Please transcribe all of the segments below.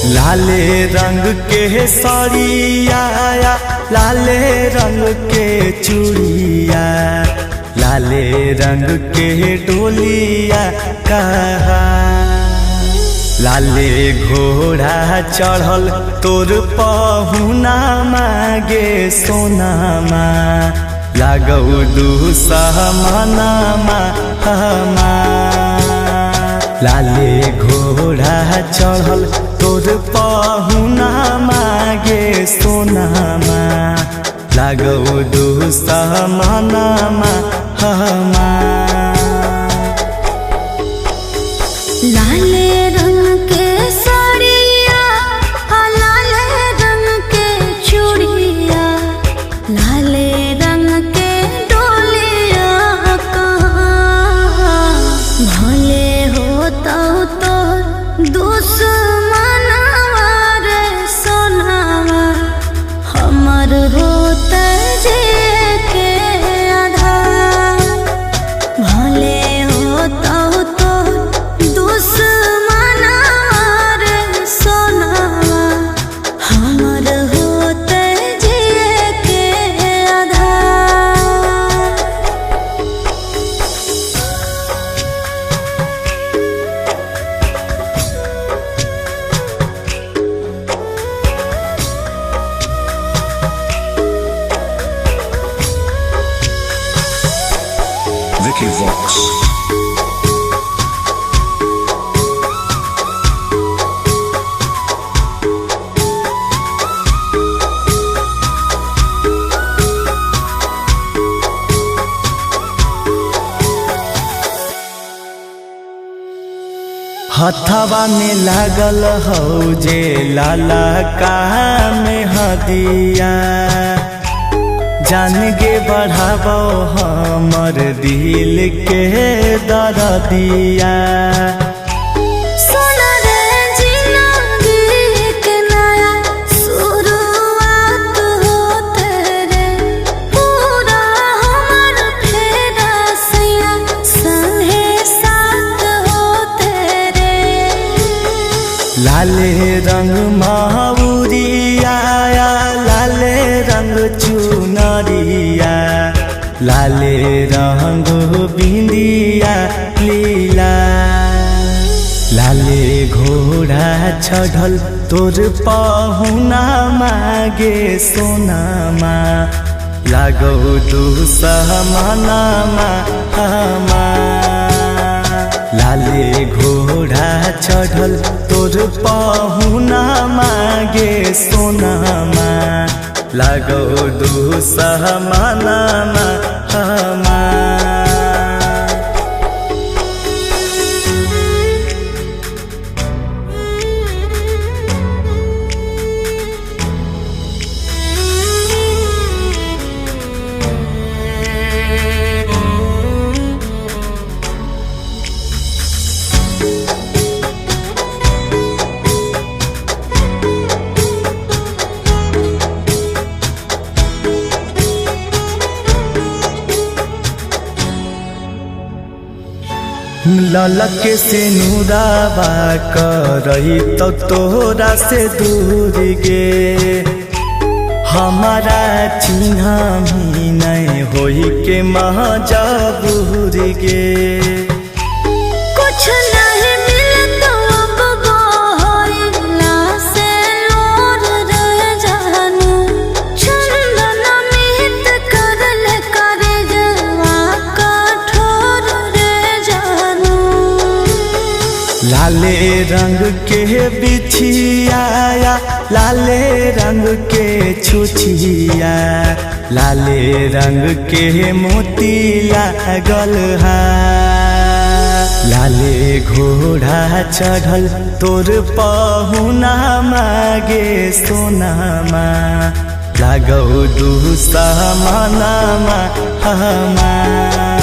लाले रंग के साड़िया, लाले रंग के चूड़िया, लाले रंग के डोलिया कहा। लाले घोड़ा चढ़ल तोर पहुना मागे सोनामा, लागौ दुसमनमा हमार। लाले घोड़ा चढ़ल तोर पहुना मागे सोनामा, लागौ दुसमनमा हमार। लाले रंग के साड़िया, लाले रंग के चूड़िया, लाले रंग के डोलिया कहाँ। भले होता तो दुश्मनवा रे सोनावा, हमर होता जे के आधार। भले होता तो दुश्मनवा रे सोनावा, हमर होता जे के आधार। Vicky Vox. हथवा में लागल हौ जे लाला का में हदिया, जान के बढ़ाबो हमर दिल के दर्दिया। सुन रे जिंदगी के नया शुरुआत होते रे, पूरा हमर फेरा सैया संगे साथ होते रे। लाले रंग माउरिया, लाले रंग चुनरिया, लाले रंग बिंदिया लीला। लाले घोड़ा चढ़ल तोर पहुना मागे सोनामा, लागौ दुसमनमा हमार। लाले घोड़ा चढ़ल तोर पहुना मागे सोनामा, लागौ दुसमनमा हमार। ललक से नुराबा करही तो तोरा से दूर गे, हमारा चिन्हा भी नहीं होई के महजबूर गे। कुछ नहीं मिलता अब बहला से लोर रह जानू, चंदन मित करल करे जवा कठोर रह जानू। लाले रंग के बिछिया, लाले रंग के छुछिया, लाले रंग के मोती लागल हा। लाले घोड़ा चढ़ल तोर पहुना मागे सोनामा, लागौ दुसमनमा हमार।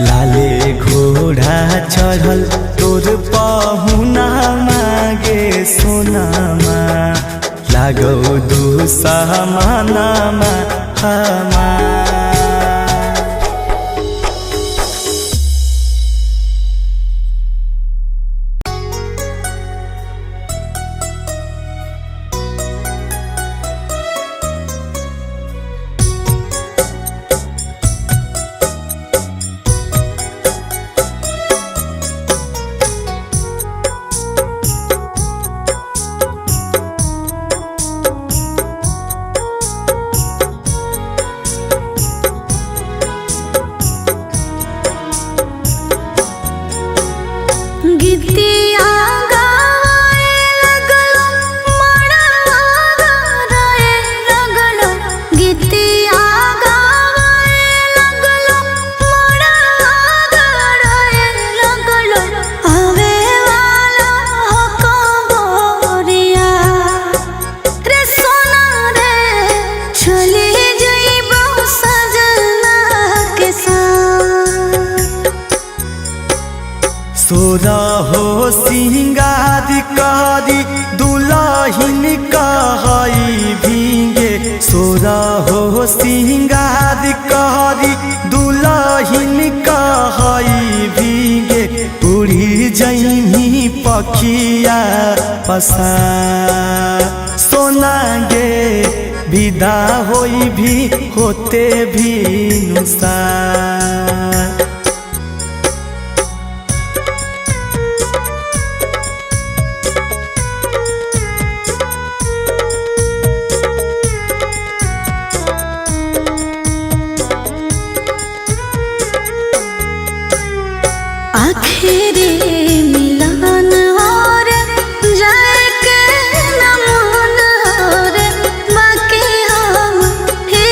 लाले घोड़ा चढ़ल तोर पहुना मागे सोनामा, लागौ दुसमनमा हमार। हो सिंगार करी दुलहिन कहई भीगे सोरा हो सिंगार करी दुलहिन कहई भीगे उड़ी जइनी पखिया पसा सोना गे विदा होई भी होते भी नुसार आखिरी मिलन और जाए के न मन और बाकी हम ही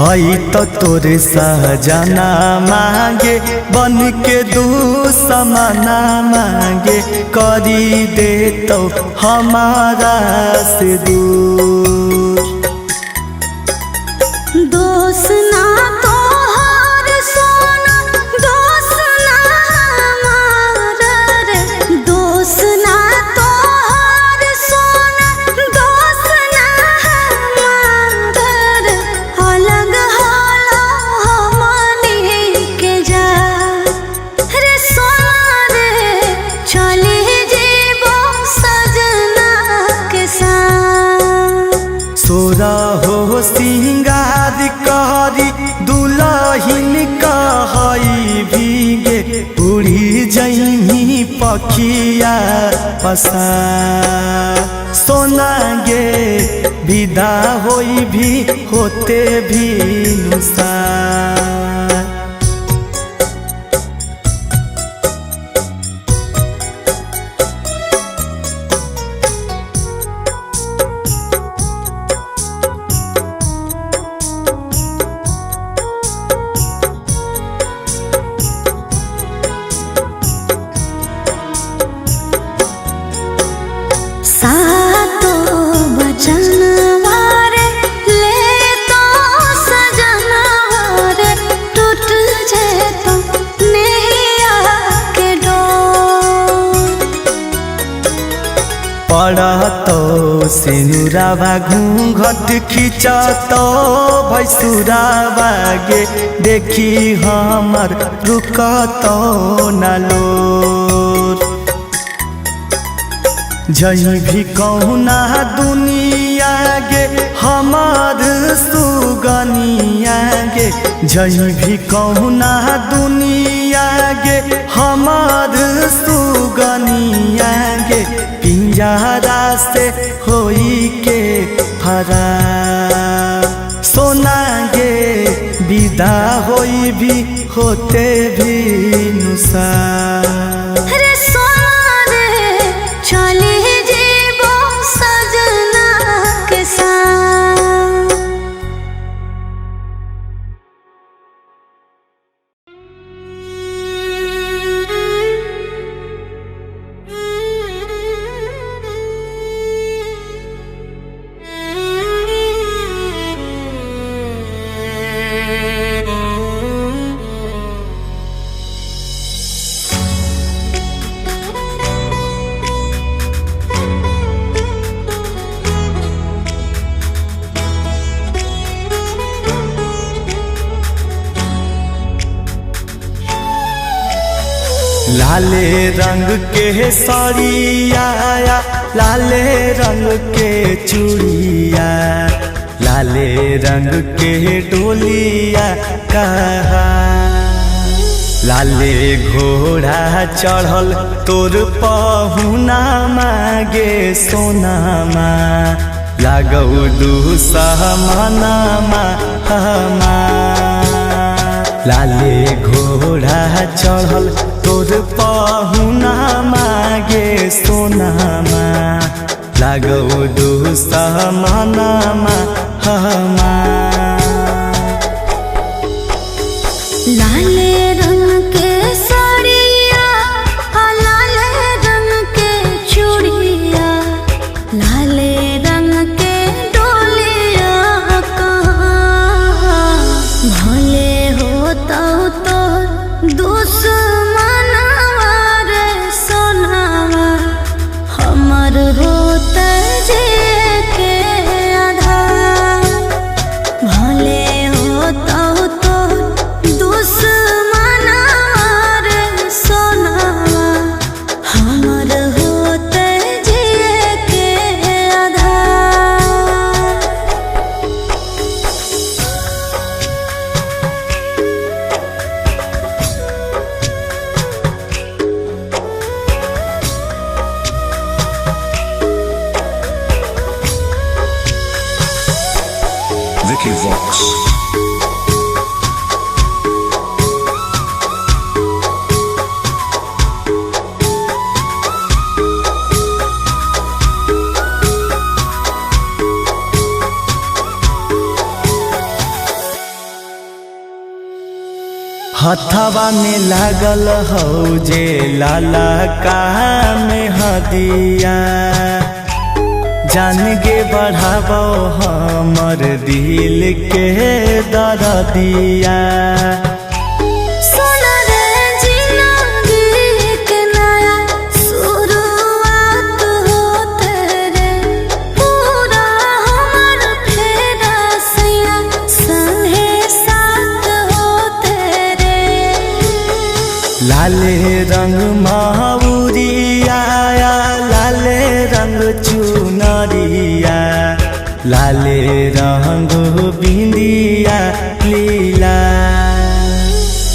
आई तो तोरे सहजना मांगे बन के दुश्मना मांगे करी दे तो हमारा से दूर दोष ना तोहार सोना दोष ना हमारा रे दोष ना तोहार सोना दोष ना हमारा रे अलग हालो हमनी के जा रे सोना रे चली जीवो सजना के साथ सोरा हो सिंगार करी दुलहिन कहई भीगे उड़ी जइनी पखिया पसा सोना गे विदा होई भी होते भी नुसार सातो बचनवारे ले तो सजनवारे टूट जाए तो नैया के डोर पड़ा तो सिनुरावा घूंघट खींचा तो भैसुरावा गे देखी हमर रुका तो नालोर जही भी कहुना दुनिया गे हमार सुगनिया गे जही भी कहुना दुनिया गे हमार सुगनिया गे पिंजरा से होई के फरार सोना गे विदा होई भी होते भी नुसार रे सोना रे चली जीवो सजना के साथ लाले रंग के साड़िया लाले रंग के चूड़िया लाले रंग के डोलिया कहा लाले घोड़ा चढ़ल तोर पहुना मागे सोनामा लागौ दुसमनमा हमा लाले घोड़ा चढ़ल तोर पहुना मागे सोनामा लागौ दुसमनमा हमा लाले रंग के साड़िया लाले रंग के चूड़िया लाले रंग के डोलिया कहाँ भले होता हथवा में लागल हो जे लाला का में हदिया जान गे बढ़ाबो हमर दिल के दर्दिया। लाले रंग माहुरिया लाले रंग चुनरिया लाले रंग बिंदिया लीला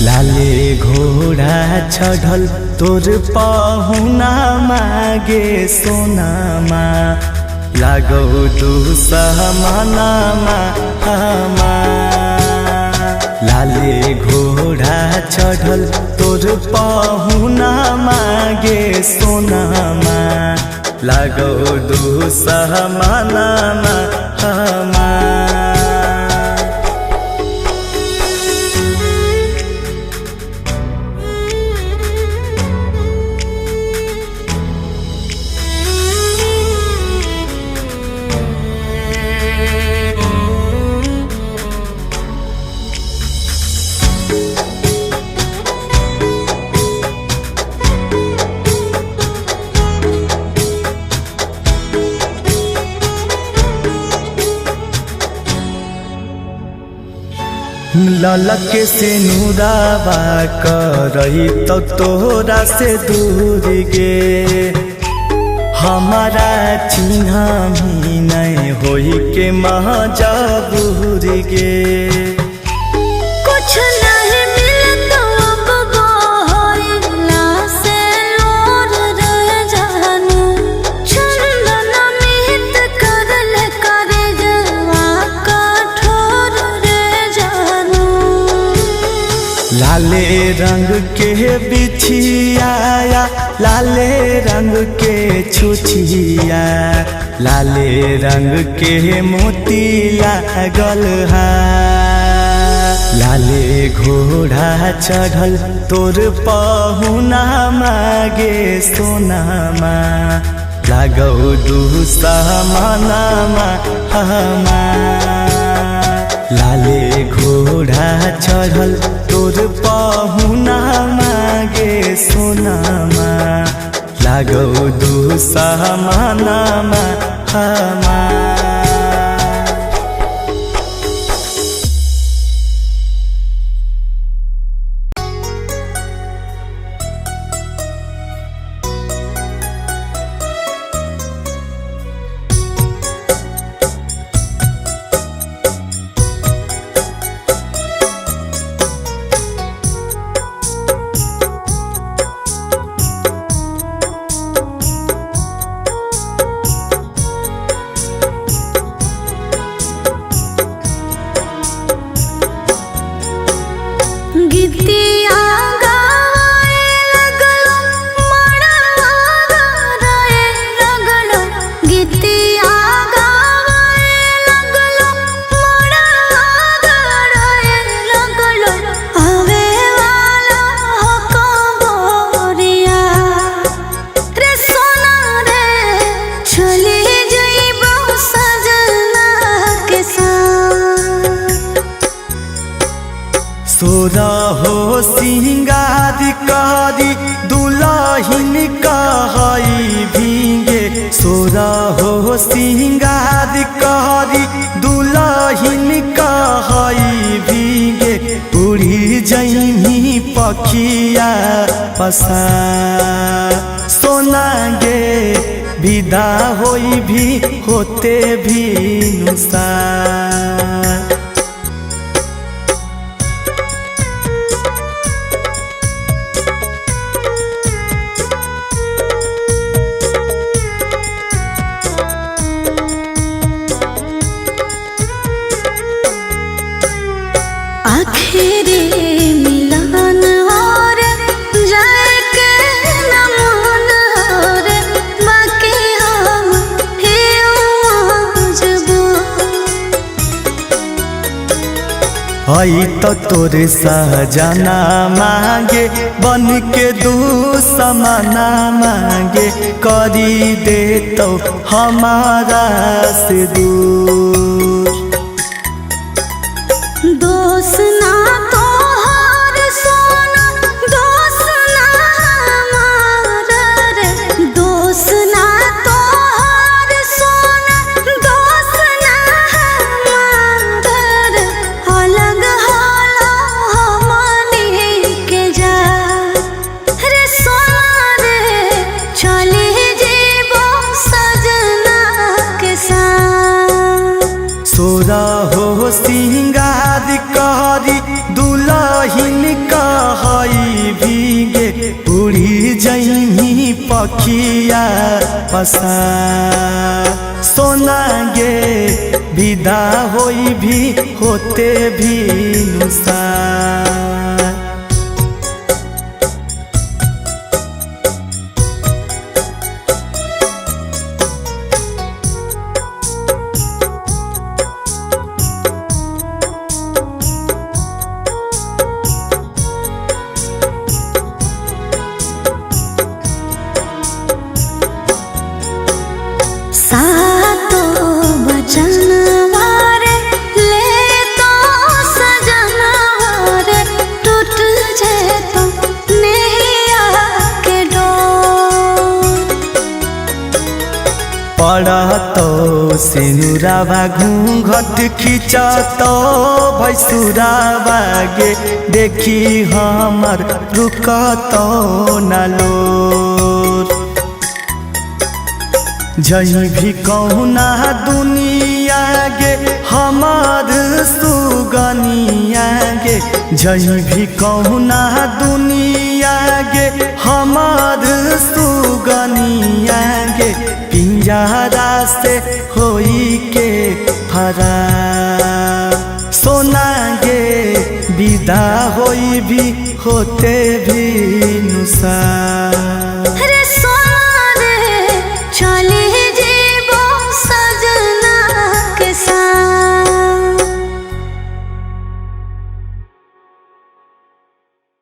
लाले घोड़ा चढ़ल तोर पहुना मागे सोनामा लागो तू सहमानामा हमा लाले घोड़ा चढ़ल तोर पहुना मागे सोनामा लागो दू सहमानामा हमा। ललक से नुराबा करही तो तोरा से दूर गे हमारा चिन्हा भी नहीं होई के महजबूर गे। कुछ नहीं मिलत अब गोहला से लोर रह जानू चंदन मित करल करे जवा कठोर रह जानू। लाले रंग के बिछिया लाले रंग के छुछिया लाले रंग के मोती लागल है लाले घोड़ा चढ़ल तोर पहुना मागे सोनामा लागो दू सहमानामा हमा लाले घोड़ा चढ़ल तोर पहुना मागे सोनामा लागो दू सहमानामा हमा। गीतिया गाए लगलो मड़वा गाए लगलो गीतिया गाए लगलो मड़वा गाए लगलो आवे वाला हो कबोरिया रे सोना रे चली जइबो सजना के साथ। सोरा हो सिंगार कारी दुल्हन कहई भीगे सोरा हो सिंगार कारी दुल्हन कहई भीगे उड़ी जइमी पखिया पसा सोना गे विदा होई भी होते भी नुसार। आखिरी मिलन और जाए के न मन और बाकी हम ही मजबूर आई तो तोरे सहजना मांगे बन के दुश्मना मांगे करी दे तो हमारा से दूर। दोष ना तोहर सोना दोष ना हमारा रे, दोष ना तोहर सोना दोष ना हमारा रे, अलग होला हमनी के जा रे सोना रे, चली जीवो सजना के साथ। सोरा हो सिंगार करी दुलहिन कहई भीगे उड़ी जइमी पखिया पसा। सोना गे विदा होई भी होते भी नुसार। सातो बचनवारे ले तो सजनवारे, टूट जाए तो नैया के डोर। पड़ा तो सिनुरावा घूंघट खींचा तो भैसुरावा गे देखी हमर रुका तो न लोर। जही भी कहुना दुनिया गे हमार सुगनिया गे, जही भी कहुना दुनिया गे हमार सुगनिया गे, पिंजरा से होई के फरार। सोना गे विदा होई भी होते भी नुसार।